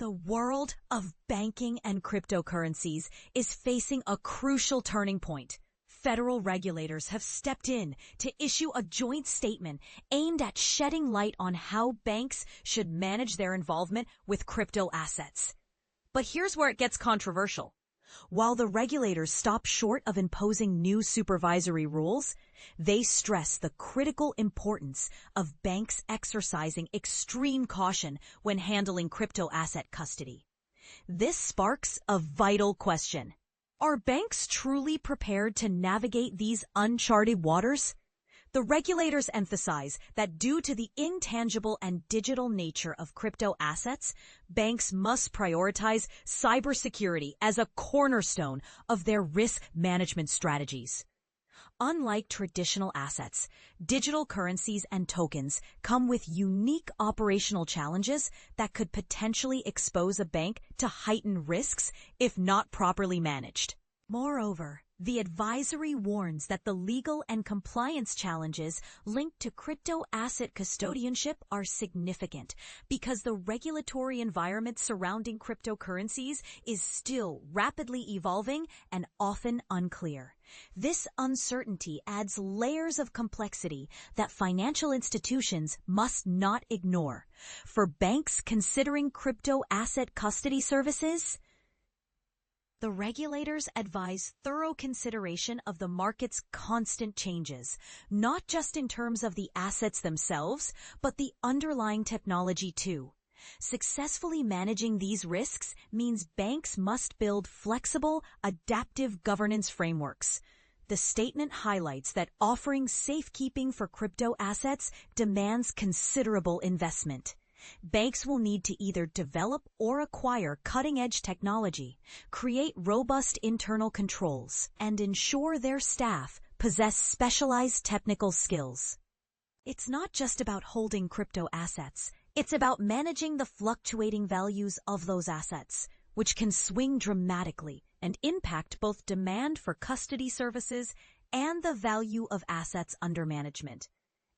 The world of banking and cryptocurrencies is facing a crucial turning point. Federal regulators have stepped in to issue a joint statement aimed at shedding light on how banks should manage their involvement with crypto assets. But here's where it gets controversial. While the regulators stop short of imposing new supervisory rules, they stress the critical importance of banks exercising extreme caution when handling crypto asset custody. This sparks a vital question. Are banks truly prepared to navigate these uncharted waters? The regulators emphasize that due to the intangible and digital nature of crypto assets, banks must prioritize cybersecurity as a cornerstone of their risk management strategies. Unlike traditional assets, digital currencies and tokens come with unique operational challenges that could potentially expose a bank to heightened risks if not properly managed. Moreover, the advisory warns that the legal and compliance challenges linked to crypto asset custodianship are significant because the regulatory environment surrounding cryptocurrencies is still rapidly evolving and often unclear. This uncertainty adds layers of complexity that financial institutions must not ignore. For banks considering crypto asset custody services, the regulators advise thorough consideration of the market's constant changes, not just in terms of the assets themselves, but the underlying technology too. Successfully managing these risks means banks must build flexible, adaptive governance frameworks. The statement highlights that offering safekeeping for crypto assets demands considerable investment. Banks will need to either develop or acquire cutting-edge technology, create robust internal controls, and ensure their staff possess specialized technical skills. It's not just about holding crypto assets. It's about managing the fluctuating values of those assets, which can swing dramatically and impact both demand for custody services and the value of assets under management.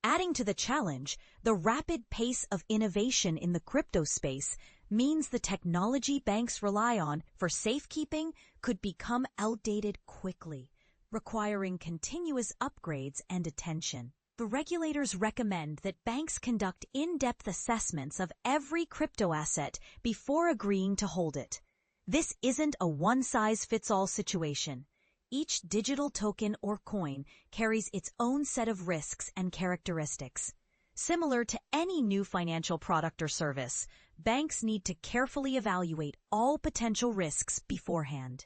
Adding to the challenge, the rapid pace of innovation in the crypto space means the technology banks rely on for safekeeping could become outdated quickly, requiring continuous upgrades and attention. The regulators recommend that banks conduct in-depth assessments of every crypto asset before agreeing to hold it. This isn't a one-size-fits-all situation. Each digital token or coin carries its own set of risks and characteristics. Similar to any new financial product or service, banks need to carefully evaluate all potential risks beforehand.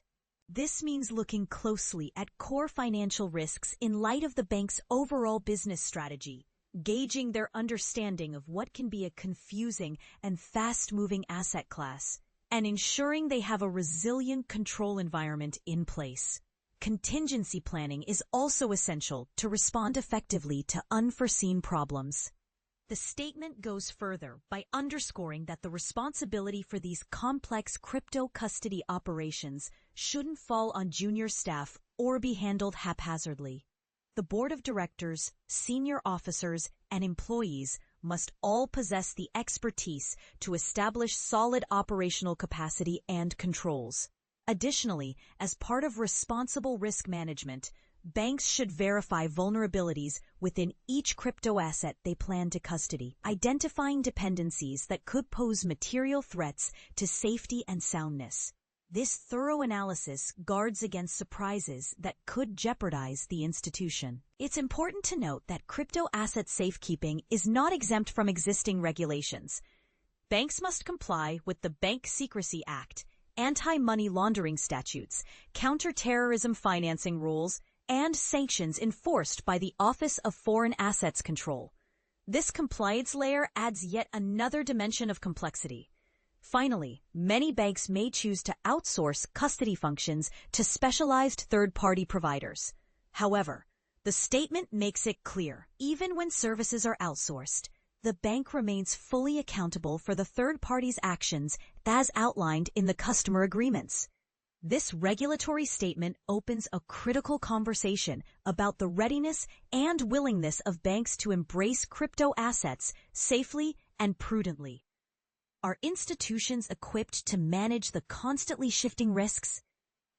This means looking closely at core financial risks in light of the bank's overall business strategy, gauging their understanding of what can be a confusing and fast-moving asset class, and ensuring they have a resilient control environment in place. Contingency planning is also essential to respond effectively to unforeseen problems. The statement goes further by underscoring that the responsibility for these complex crypto custody operations shouldn't fall on junior staff or be handled haphazardly. The board of directors, senior officers, and employees must all possess the expertise to establish solid operational capacity and controls. Additionally, as part of responsible risk management, banks should verify vulnerabilities within each crypto asset they plan to custody, identifying dependencies that could pose material threats to safety and soundness. This thorough analysis guards against surprises that could jeopardize the institution. It's important to note that crypto asset safekeeping is not exempt from existing regulations. Banks must comply with the Bank Secrecy Act, anti-money laundering statutes, counter-terrorism financing rules, and sanctions enforced by the Office of Foreign Assets Control. This compliance layer adds yet another dimension of complexity. Finally, many banks may choose to outsource custody functions to specialized third-party providers. However, the statement makes it clear, even when services are outsourced, the bank remains fully accountable for the third party's actions as outlined in the customer agreements. This regulatory statement opens a critical conversation about the readiness and willingness of banks to embrace crypto assets safely and prudently. Are institutions equipped to manage the constantly shifting risks?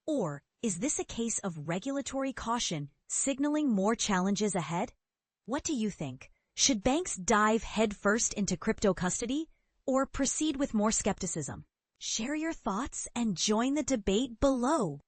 Or is this a case of regulatory caution signaling more challenges ahead? What do you think? Should banks dive headfirst into crypto custody or proceed with more skepticism? Share your thoughts and join the debate below.